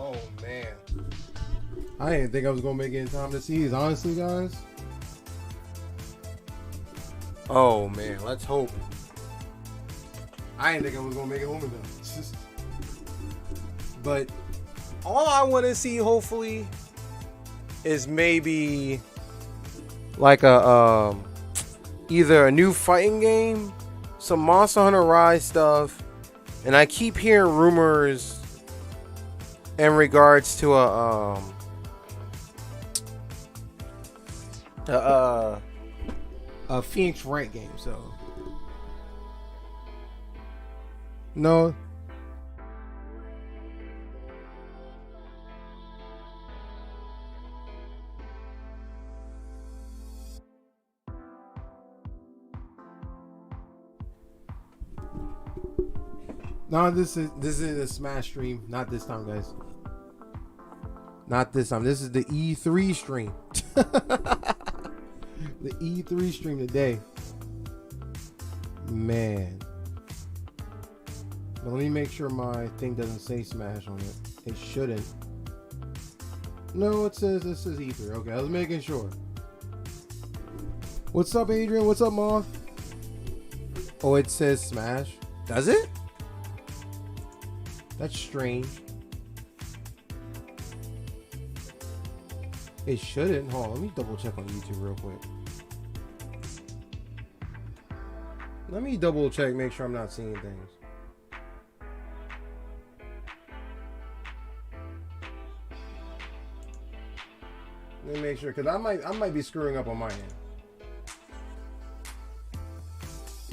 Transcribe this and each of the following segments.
Oh man, I didn't think I was gonna make it in time to see these. Honestly, guys. Oh man, let's hope. I didn't think I was gonna make it home again. But all I want to see, hopefully, is maybe like a either a new fighting game, some Monster Hunter Rise stuff, and I keep hearing rumors in regards to a Phoenix Wright game. So no. No, this is a Smash stream. Not this time, guys. Not this time. This is the E3 stream. The E3 stream today. Man. But let me make sure my thing doesn't say Smash on it. It shouldn't. No, it says this is E3. Okay, I was making sure. What's up, Adrian? What's up, Moth? Oh, it says Smash. Does it? That's strange. It shouldn't. Hold on, let me double check on YouTube real quick. Let me double check, make sure I'm not seeing things. Let me make sure, because I might be screwing up on my end.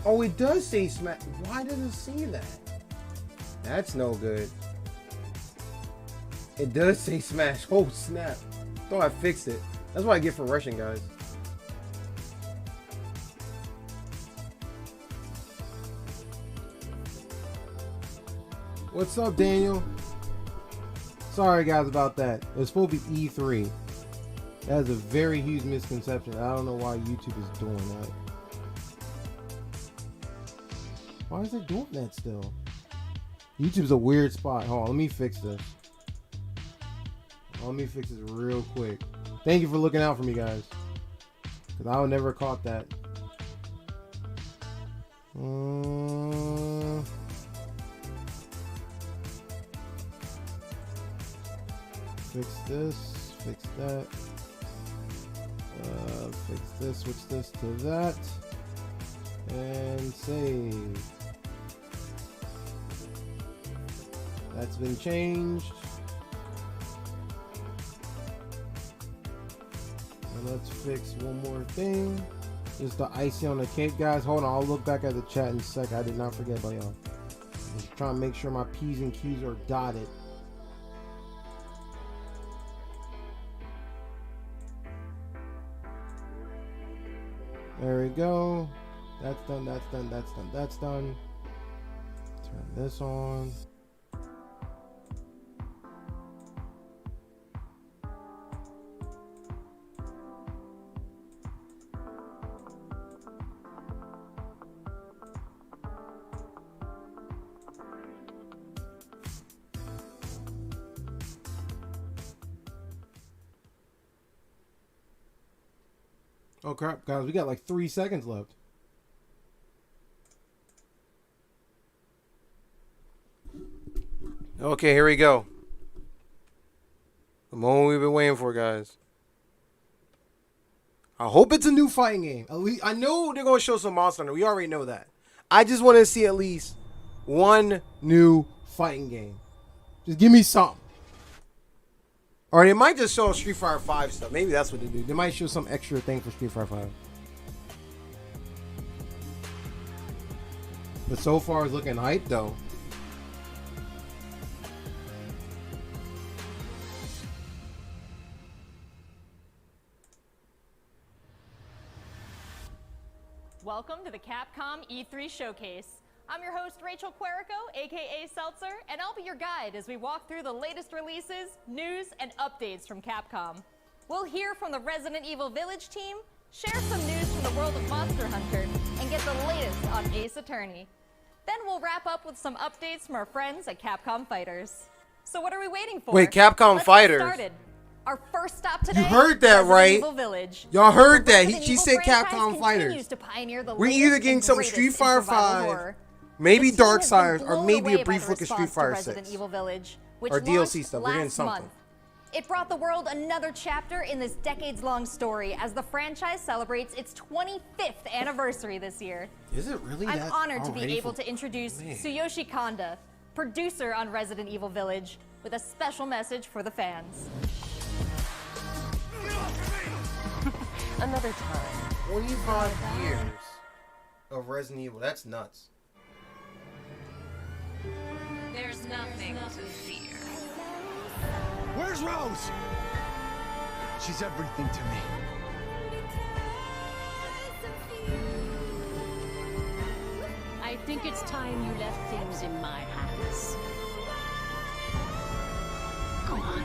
Oh, it does say Smash. Why does it say that? That's no good. It does say Smash. Oh, snap. Thought I fixed it. That's what I get for rushing, guys. What's up, Daniel? Sorry, guys, about that. It was supposed to be E3. That is a very huge misconception. I don't know why YouTube is doing that. Why is it doing that still? YouTube's a weird spot. Hold on, let me fix this. Let me fix this real quick. Thank you for looking out for me, guys. Because I would never caught that. Fix this. Fix that. Fix this. Switch this to that. And save. That's been changed. And let's fix one more thing. Just the icing on the cake, guys. Hold on, I'll look back at the chat in a sec. I did not forget about y'all. Just trying to make sure my P's and Q's are dotted. There we go. That's done, that's done, that's done, that's done. Turn this on. Oh crap, guys, we got like 3 seconds left. Okay, here we go. The moment we've been waiting for, guys. I hope it's a new fighting game. At least I know they're gonna show some Monster Hunter. We already know that. I just want to see at least one new fighting game. Just give me something. Or they might just show Street Fighter 5 stuff. Maybe that's what they do. They might show some extra thing for Street Fighter 5. But so far it's looking hype though. Welcome to the Capcom E3 Showcase. I'm your host, Rachel Querico, aka Seltzer, and I'll be your guide as we walk through the latest releases, news, and updates from Capcom. We'll hear from the Resident Evil Village team, share some news from the world of Monster Hunter, and get the latest on Ace Attorney. Then we'll wrap up with some updates from our friends at Capcom Fighters. So what are we waiting for? Wait, Capcom Let's Fighters. Get started. Our first stop today. You heard that Resident right. Evil Village. Y'all heard The that. Resident She Evil said franchise Capcom Fighters. continues to pioneer the We're latest either getting and some greatest Street in Fighter survival 5, horror. maybe The team Dark has been Side, or blown maybe away a by brief the look at response Street to Fighter Resident 6. Evil Village, which Or DLC launched stuff. We're getting last something. month. It brought the world another chapter in this decades-long story as the franchise celebrates its 25th anniversary this year. Is it really I'm that honored to be already able for- to introduce Man. Tsuyoshi Kanda, producer on Resident Evil Village, with a special message for the fans. Another time. 25 years of Resident Evil. That's nuts. There's nothing to fear. Where's Rose? She's everything to me. I think it's time you left things in my hands. Go on,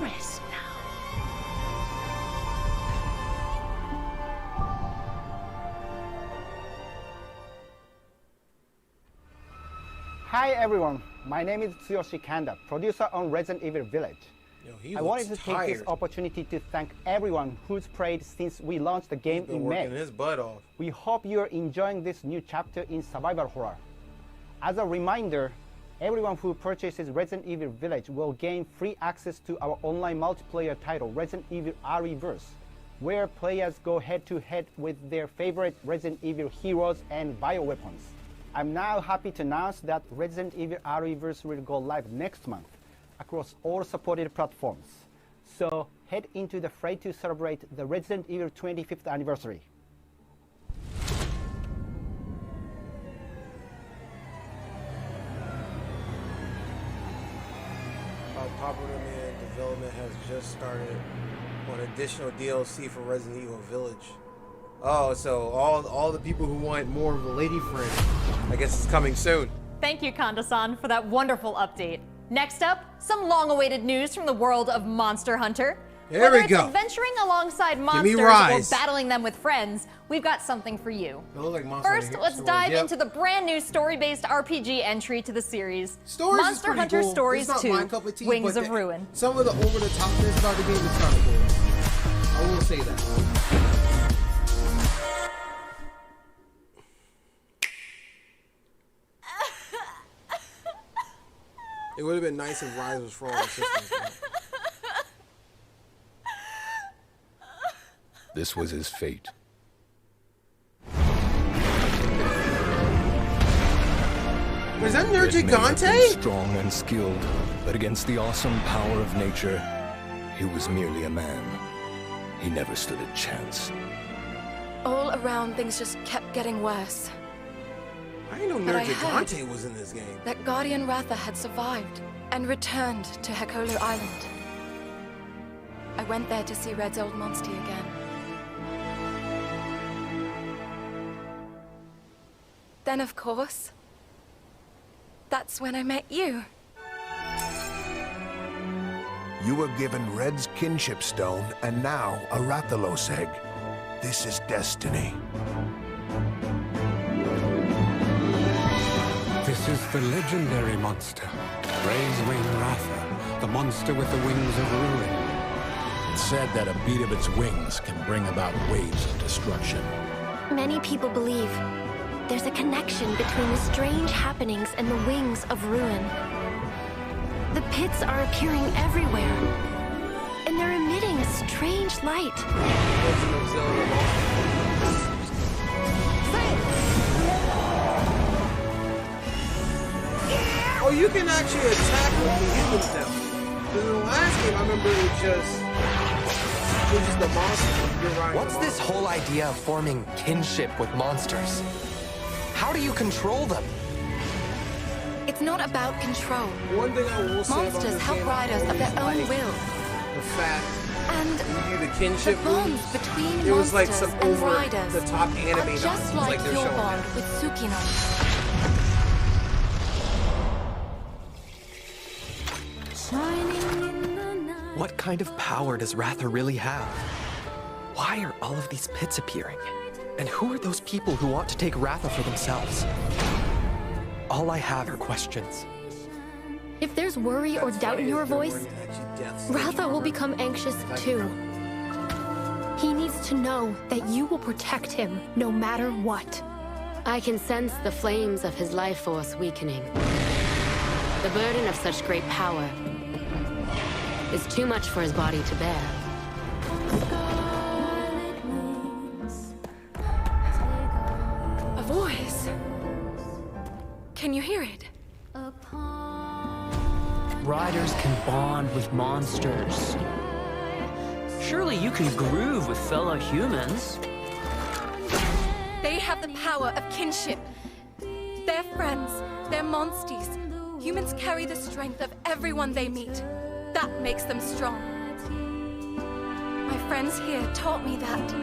rest now. Hi everyone, my name is Tsuyoshi Kanda, producer on Resident Evil Village. Yo, he I wanted to looks take this tired. opportunity to thank everyone who's played since we launched the game Been in working May. his butt off. We hope you're enjoying this new chapter in survival horror. As a reminder, everyone who purchases Resident Evil Village will gain free access to our online multiplayer title, Resident Evil Reverse, where players go head-to-head with their favorite Resident Evil heroes and bioweapons. I'm now happy to announce that Resident Evil Reverse will go live next month across all supported platforms. So head into the fray to celebrate the Resident Evil 25th anniversary. Popular Demand development has just started on additional DLC for Resident Evil Village. Oh, so all the people who want more of a lady friend, I guess it's coming soon. Thank you, Kanda-san, for that wonderful update. Next up, some long-awaited news from the world of Monster Hunter. There Whether we it's go. adventuring alongside me monsters or Rise. battling them with friends, we've got something for you. They look like Monster First, Hunter let's stories. dive Yep. into the brand new story-based RPG entry to the series, Stories is Monster pretty Hunter cool. Stories It's not 2, my cup of tea, Wings but of Ruin. Some of the over-the-topness about the game is kind of cool. I will say that. It would have been nice if Rise was for all the systems. This was his fate. Was that Red may have Nergigante? been strong and skilled, but against the awesome power of nature, he was merely a man. He never stood a chance. All around, things just kept getting worse. I didn't know But I heard Nergigante was in this game. that Guardian Ratha had survived and returned to Hekolu Island. I went there to see Red's old monster again. Then, of course, that's when I met you. You were given Red's kinship stone and now a Rathalos egg. This is destiny. This is the legendary monster, Ray's Wing Ratha, the monster with the wings of ruin. It's said that a beat of its wings can bring about waves of destruction. Many people believe there's a connection between the strange happenings and the wings of ruin. The pits are appearing everywhere, and they're emitting a strange light. Legend of Zelda. Oh, you can actually attack them and hit them down. Because in the last game, I remember it was just the monster. You're riding What's the this monster. whole idea of forming kinship with monsters? How do you control them? It's not about control. One thing I will say about Monsters this help game, riders of their I own like will. the fact And when you do the the kinship bonds moves, between it was like monsters some and over riders the top anime are just nonsense like they're your showing. bond with Tsukino. What kind of power does Ratha really have? Why are all of these pits appearing? And who are those people who want to take Ratha for themselves? All I have are questions. If there's worry or doubt in your voice, Ratha will become anxious too. He needs to know that you will protect him no matter what. I can sense the flames of his life force weakening. The burden of such great power is too much for his body to bear. A voice. Can you hear it? Riders can bond with monsters. Surely you can groove with fellow humans. They have the power of kinship. They're friends. They're monsties. Humans carry the strength of everyone they meet. That makes them strong. My friends here taught me that.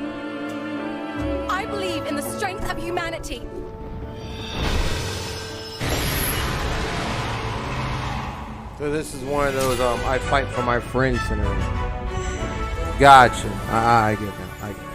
I believe in the strength of humanity. So this is one of those I fight for my friends scenario. Gotcha. I get that. I get that.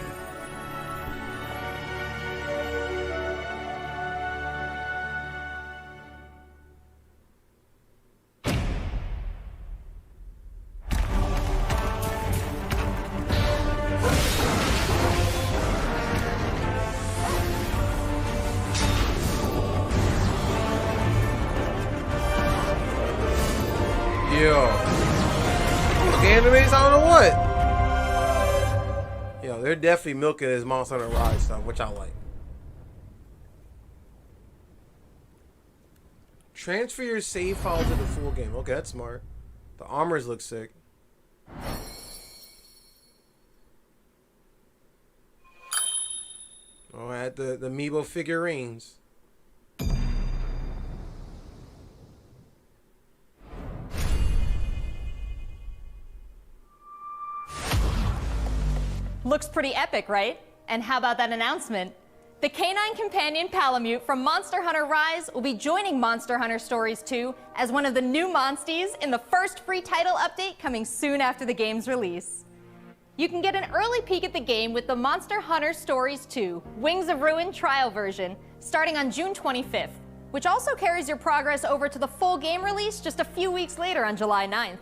Yo. Look, animes, I don't know what. Yo, they're definitely milking this Monster Hunter Rise stuff, which I like. Transfer your save file to the full game. Okay, that's smart. The armors look sick. Oh, at the Amiibo figurines. Looks pretty epic, right? And how about that announcement? The canine companion Palamute from Monster Hunter Rise will be joining Monster Hunter Stories 2 as one of the new monsties in the first free title update coming soon after the game's release. You can get an early peek at the game with the Monster Hunter Stories 2 Wings of Ruin trial version starting on June 25th, which also carries your progress over to the full game release just a few weeks later on July 9th.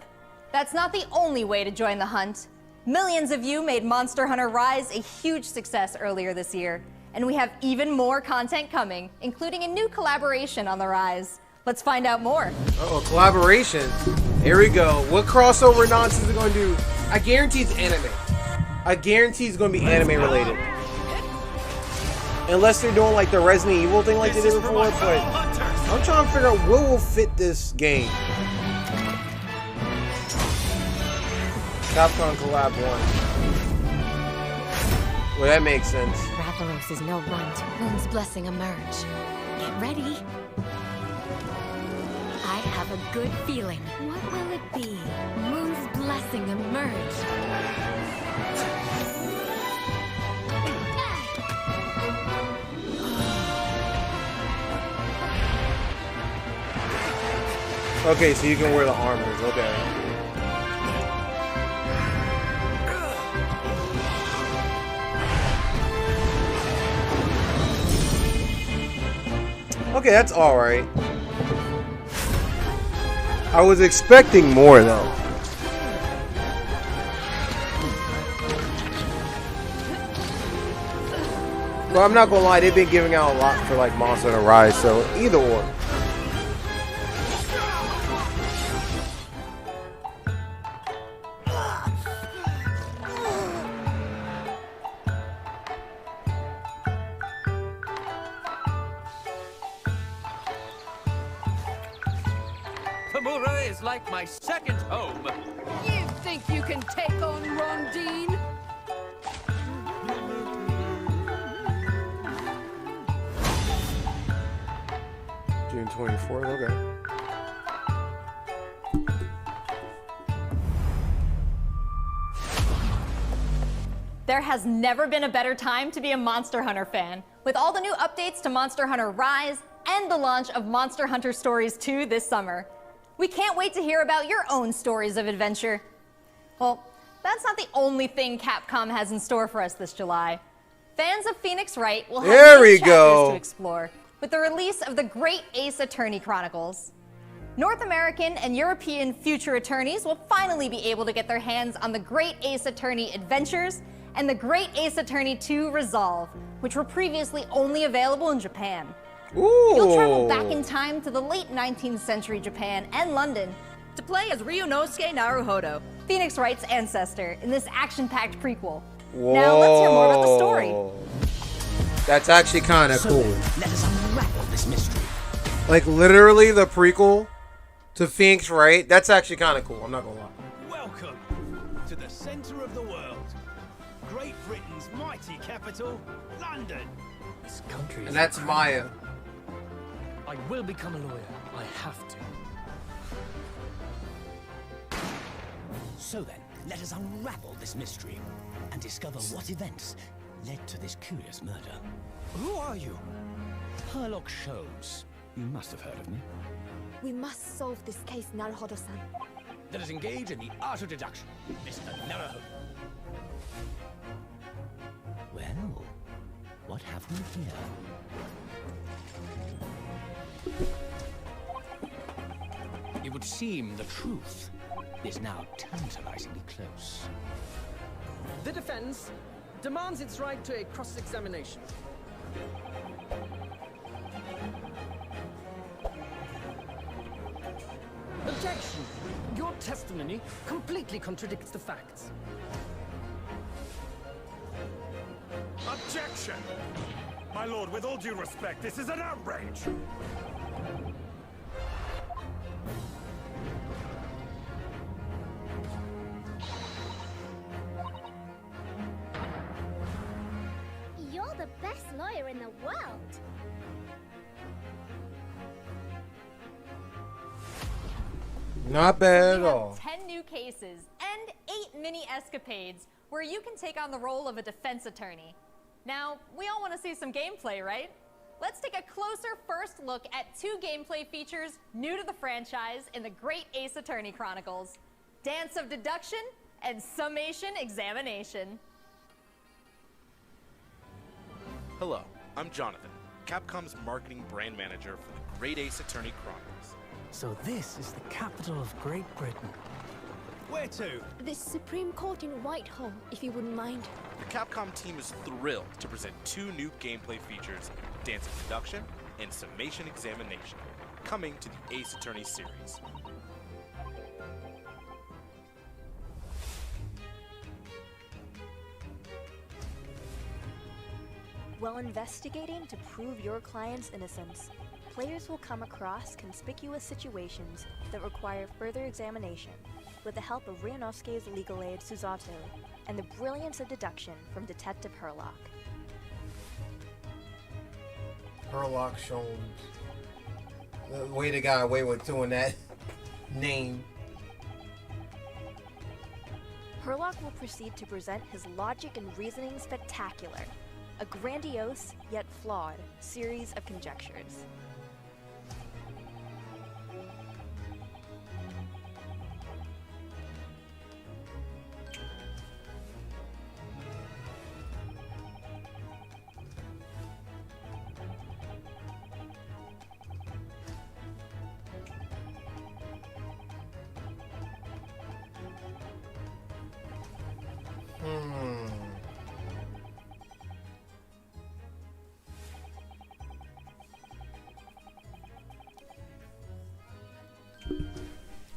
That's not the only way to join the hunt. Millions of you made Monster Hunter Rise a huge success earlier this year, and we have even more content coming, including a new collaboration on the Rise. Let's find out more. Uh-oh, collaboration. Here we go. What crossover nonsense is it going to do? I guarantee it's anime. I guarantee it's going to be anime related. Unless they're doing like the Resident Evil thing like they did before, but I'm trying to figure out what will fit this game. Capcom collab 1. Well, that makes sense. Rathalos is no runt. Moon's blessing emerge. Get ready. I have a good feeling. What will it be? Moon's blessing emerge. Okay, so you can wear the armors. Okay. Okay, that's alright. I was expecting more though. But I'm not gonna lie, they've been giving out a lot for like Monster Hunter Rise, so either or. Tamura is like my second home. You think you can take on Rondine? June 24th, okay. There has never been a better time to be a Monster Hunter fan, with all the new updates to Monster Hunter Rise and the launch of Monster Hunter Stories 2 this summer. We can't wait to hear about your own stories of adventure. Well, that's not the only thing Capcom has in store for us this July. Fans of Phoenix Wright will have new chapters to explore with the release of the Great Ace Attorney Chronicles. North American and European future attorneys will finally be able to get their hands on the Great Ace Attorney Adventures and the Great Ace Attorney 2 Resolve, which were previously only available in Japan. Ooh. You'll travel back in time to the late 19th century Japan and London to play as Ryunosuke Naruhodo, Phoenix Wright's ancestor, in this action-packed prequel. Whoa. Now let's hear more about the story. That's actually kind of cool. Let us unravel this mystery. Like literally the prequel to Phoenix Wright. That's actually kind of cool. I'm not gonna lie. Welcome to the center of the world, Great Britain's mighty capital, London. This country is and that's Maya. I will become a lawyer. I have to. So then, let us unravel this mystery and discover what events led to this curious murder. Who are you? Herlock Sholmes. You must have heard of me. We must solve this case, Naruhodo-san. Let us engage in the art of deduction, Mr. Naruhodo. Well, what have we here? It would seem the truth is now tantalizingly close. The defense demands its right to a cross-examination. Objection! Your testimony completely contradicts the facts. Objection! My lord, with all due respect, this is an outrage! You're the best lawyer in the world. Not bad at We have all. 10 new cases and 8 mini escapades where you can take on the role of a defense attorney. Now, we all want to see some gameplay, right? Let's take a closer first look at 2 gameplay features new to the franchise in the Great Ace Attorney Chronicles: Dance of Deduction and Summation Examination. Hello, I'm Jonathan, Capcom's marketing brand manager for the Great Ace Attorney Chronicles. So this is the capital of Great Britain. Where to? The Supreme Court in Whitehall, if you wouldn't mind. The Capcom team is thrilled to present 2 new gameplay features, Dance of Deduction and Summation Examination, coming to the Ace Attorney series. While investigating to prove your client's innocence, players will come across conspicuous situations that require further examination with the help of Ryunosuke's legal aid Susato and the brilliance of deduction from Detective Herlock. Herlock Sholmes. The way they got away with doing that name. Herlock will proceed to present his logic and reasoning spectacular, a grandiose yet flawed series of conjectures.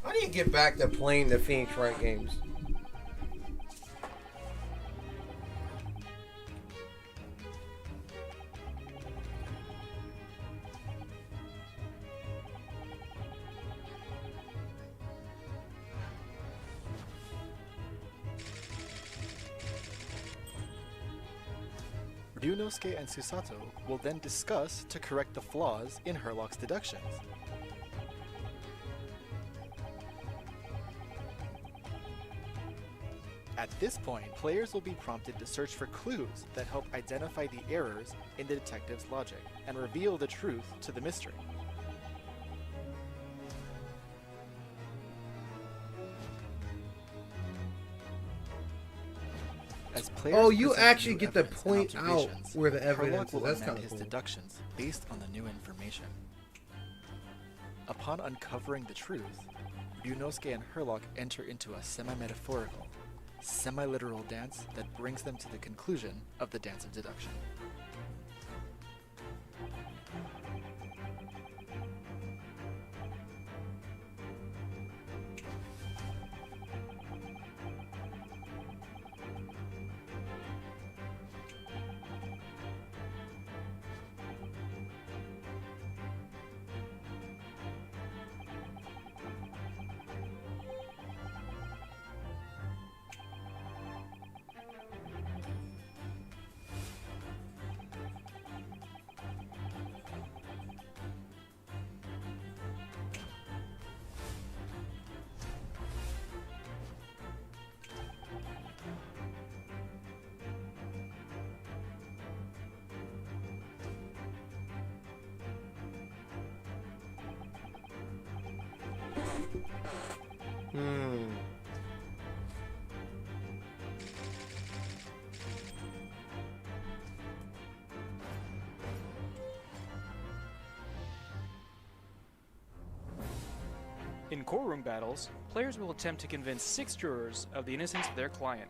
I need to get back to playing the Phoenix Wright games. Ryunosuke and Susato will then discuss to correct the flaws in Herlock's deductions. At this point, players will be prompted to search for clues that help identify the errors in the detective's logic and reveal the truth to the mystery. As players Oh, you present actually new get to evidence and point out observations, where the Herlock evidence will is. That's amend kind of his cool. deductions based on the new information. Upon uncovering the truth, Ryunosuke and Herlock enter into a semi-metaphorical, semi-literal dance that brings them to the conclusion of the dance of deduction. In courtroom battles, players will attempt to convince 6 jurors of the innocence of their client.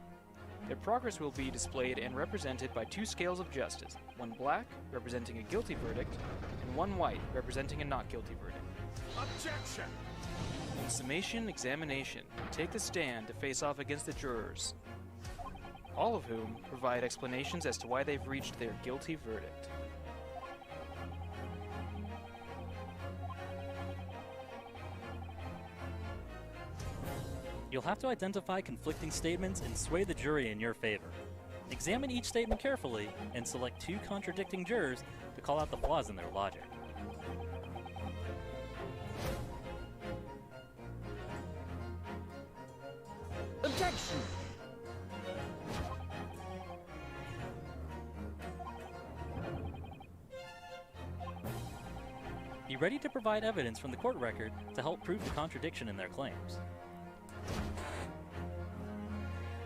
Their progress will be displayed and represented by 2 scales of justice, one black, representing a guilty verdict, and one white, representing a not guilty verdict. Objection! In summation examination, take the stand to face off against the jurors, all of whom provide explanations as to why they've reached their guilty verdict. You'll have to identify conflicting statements and sway the jury in your favor. Examine each statement carefully and select 2 contradicting jurors to call out the flaws in their logic. Objection! Be ready to provide evidence from the court record to help prove the contradiction in their claims.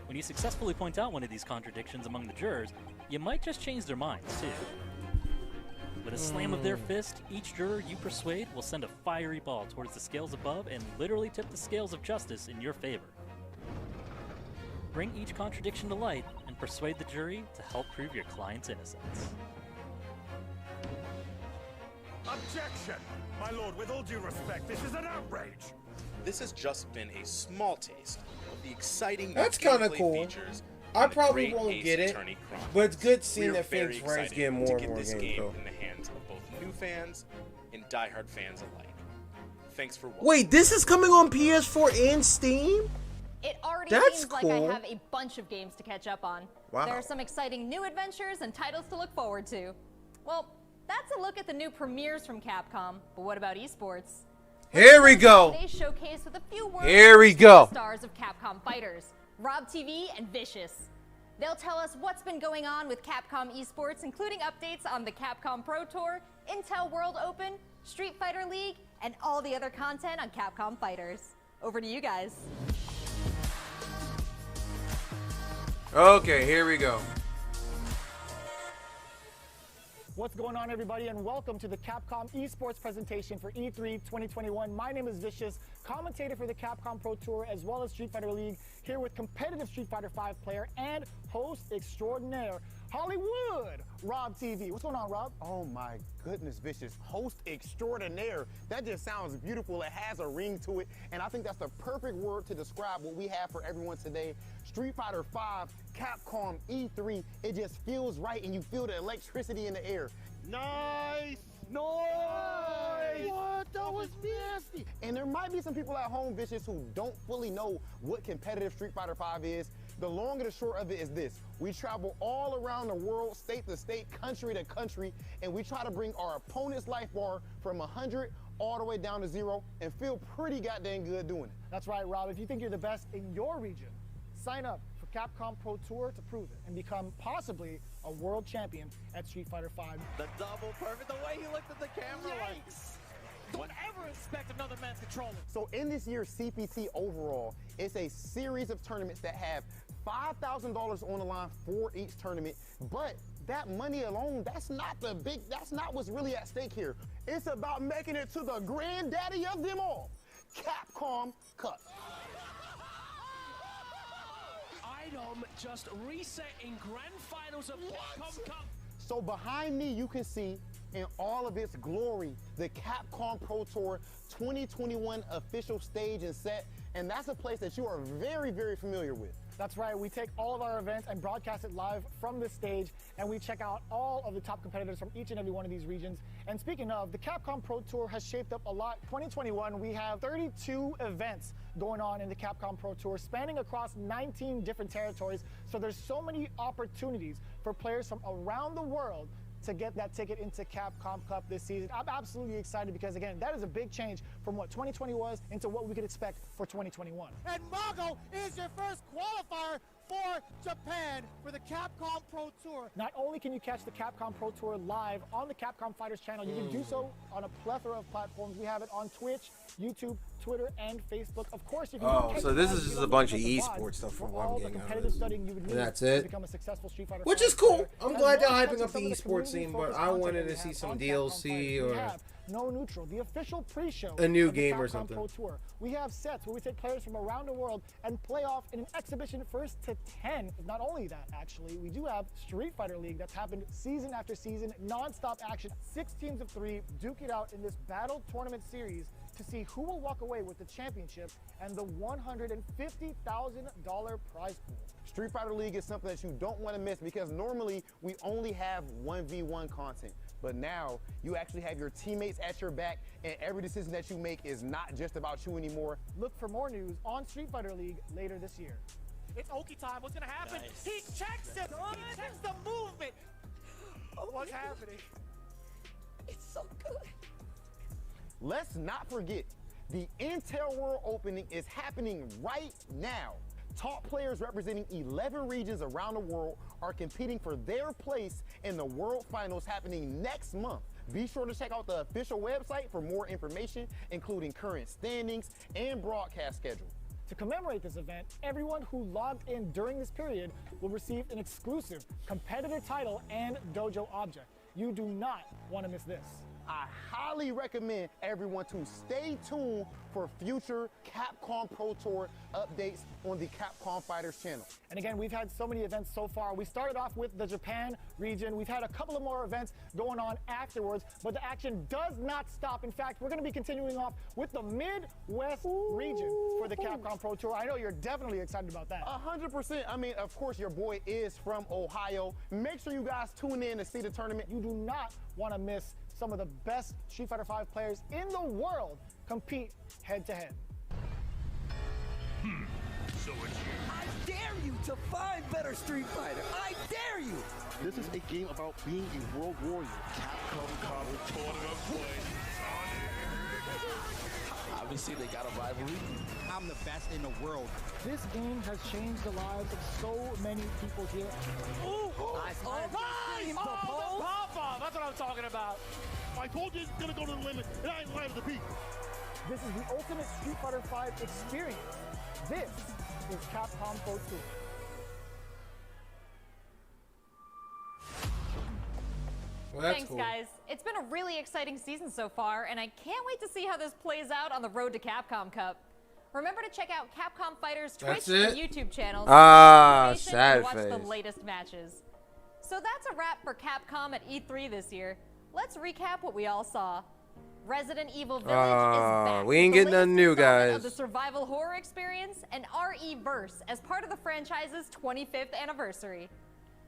When you successfully point out one of these contradictions among the jurors, you might just change their minds, too. With a slam of their fist, each juror you persuade will send a fiery ball towards the scales above and literally tip the scales of justice in your favor. Bring each contradiction to light and persuade the jury to help prove your client's innocence. Objection! My lord, with all due respect, this is an outrage! This has just been a small taste of the exciting That's kind of gameplay cool. features I in the probably great won't Ace get it, Attorney Chronicles. but it's good seeing We are that very Phoenix Wright's excited getting more to and get more this games, game though. in the hands of both new fans and diehard fans alike. Thanks for watching. Wait, this is coming on PS4 and Steam? It already That's seems cool. like I have a bunch of games to catch up on. Wow. There are some exciting new adventures and titles to look forward to. Well, that's a look at the new premieres from Capcom, but what about esports? Here we go. Today's showcase with a few words Here we from go. the stars of Capcom fighters, Rob TV and Vicious. They'll tell us what's been going on with Capcom esports, including updates on the Capcom Pro Tour, Intel World Open, Street Fighter League, and all the other content on Capcom Fighters. Over to you guys. Okay, here we go. What's going on, everybody, and welcome to the Capcom esports presentation for E3 2021. My name is Vicious, commentator for the Capcom Pro Tour as well as Street Fighter League, here with competitive Street Fighter V player and host extraordinaire, Hollywood, Rob TV. What's going on, Rob? Oh my goodness, Vicious. Host extraordinaire. That just sounds beautiful. It has a ring to it, and I think that's the perfect word to describe what we have for everyone today. Street Fighter V, Capcom E3, it just feels right, and you feel the electricity in the air. Nice! Nice! What? That was nasty! And there might be some people at home, Vicious, who don't fully know what competitive Street Fighter V is. The long and the short of it is this. We travel all around the world, state to state, country to country, and we try to bring our opponent's life bar from 100 all the way down to 0 and feel pretty goddamn good doing it. That's right, Rob. If you think you're the best in your region, sign up for Capcom Pro Tour to prove it and become possibly a world champion at Street Fighter V. The double perfect, the way he looked at the camera like, don't ever expect another man's controlling. So in this year's CPT overall, it's a series of tournaments that have $5,000 on the line for each tournament, but that money alone, that's not what's really at stake here. It's about making it to the granddaddy of them all, Capcom Cup. Item just reset in grand finals of Capcom Cup. So behind me, you can see in all of its glory, the Capcom Pro Tour 2021 official stage and set, and that's a place that you are very, very familiar with. That's right, we take all of our events and broadcast it live from this stage, and we check out all of the top competitors from each and every one of these regions. And speaking of, the Capcom Pro Tour has shaped up a lot. 2021, we have 32 events going on in the Capcom Pro Tour, spanning across 19 different territories. So there's so many opportunities for players from around the world to get that ticket into Capcom Cup this season. I'm absolutely excited because, again, that is a big change from what 2020 was into what we could expect for 2021. And Mago is your first qualifier for Japan for the Capcom Pro Tour. Not only can you catch the Capcom Pro Tour live on the Capcom Fighters channel, you can do so on a plethora of platforms. We have it on Twitch, YouTube, Twitter, and Facebook. Of course, you can so this is just a bunch of esports stuff from what I'm getting out of this. And that's it. Become a successful Street Fighter Which is cool. I'm glad they're hyping up the esports scene, but I wanted to see some DLC or No Neutral, the official pre-show, a new of the game or Capcom something. Pro Tour. We have sets where we take players from around the world and play off in an exhibition first to 10. Not only that, actually, we do have Street Fighter League that's happened season after season, non-stop action, 6 teams of 3 duke it out in this battle tournament series to see who will walk away with the championship and the $150,000 prize pool. Street Fighter League is something that you don't want to miss because normally we only have 1v1 content. But now you actually have your teammates at your back, and every decision that you make is not just about you anymore. Look for more news on Street Fighter League later this year. It's Oki time. What's gonna happen? Nice. He checks it. He checks the movement. What's happening? It's so good. Let's not forget, the Intel World Opening is happening right now. Top players representing 11 regions around the world are competing for their place in the World Finals happening next month. Be sure to check out the official website for more information, including current standings and broadcast schedule. To commemorate this event, everyone who logged in during this period will receive an exclusive competitor title and dojo object. You do not want to miss this. I highly recommend everyone to stay tuned for future Capcom Pro Tour updates on the Capcom Fighters channel. And again, we've had so many events so far. We started off with the Japan region. We've had a couple of more events going on afterwards, but the action does not stop. In fact, we're going to be continuing off with the Midwest region for the Capcom Pro Tour. I know you're definitely excited about that. 100%. I mean, of course, your boy is from Ohio. Make sure you guys tune in to see the tournament. You do not want to miss some of the best Street Fighter V players in the world compete head-to-head. So it's you. I dare you to find better Street Fighter. I dare you. This is a game about being a world warrior. Capcom Cup tournament play. Obviously, they got a rivalry. I'm the best in the world. This game has changed the lives of so many people here. Ooh! Nice. Oh, the pop-off! That's what I'm talking about. I told you it's gonna go to the limit, and I ain't lying to the peak. This is the ultimate Street Fighter V experience. This is Capcom Pro Tour. Well, that's Thanks, cool. guys. It's been a really exciting season so far, and I can't wait to see how this plays out on the road to Capcom Cup. Remember to check out Capcom Fighters Twitch That's and it? YouTube channels Ah, for information sad and watch the face. latest matches. So that's a wrap for Capcom at E3 this year. Let's recap what we all saw. Resident Evil Village is back. we ain't with the getting nothing latest new, installment guys. Of the survival horror experience and RE Verse as part of the franchise's 25th anniversary.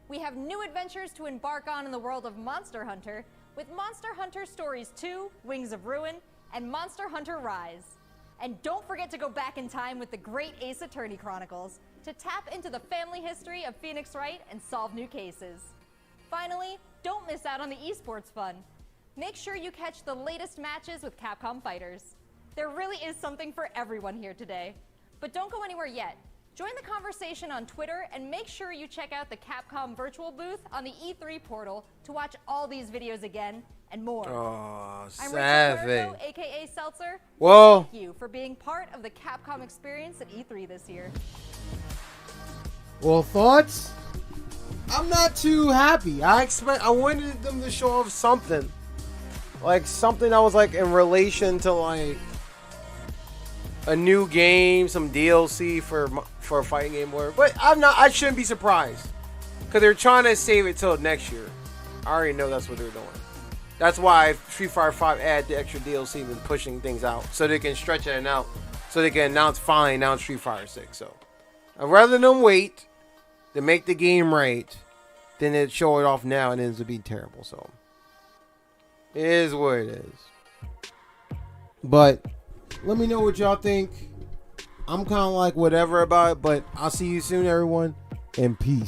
We have new adventures to embark on in the world of Monster Hunter with Monster Hunter Stories 2, Wings of Ruin, and Monster Hunter Rise. And don't forget to go back in time with the great Ace Attorney Chronicles to tap into the family history of Phoenix Wright and solve new cases. Finally, don't miss out on the esports fun. Make sure you catch the latest matches with Capcom Fighters. There really is something for everyone here today. But don't go anywhere yet. Join the conversation on Twitter and make sure you check out the Capcom virtual booth on the E3 portal to watch all these videos again and more. Oh, I'm savage. Rachel Cuervo, aka Seltzer. Whoa. Thank you for being part of the Capcom experience at E3 this year. Well, thoughts? I'm not too happy. I wanted them to show off something. Like something that was like in relation to like a new game, some DLC for a fighting game or but I shouldn't be surprised. Cause they're trying to save it till next year. I already know that's what they're doing. That's why Street Fighter 5 add the extra DLC and pushing things out. So they can stretch it out. So they can announce Street Fighter 6. So I'd rather them wait to make the game right than to show it off now and it ends up being terrible. So it is what it is. But let me know what y'all think. I'm kind of like whatever about it, but I'll see you soon, everyone, and peace.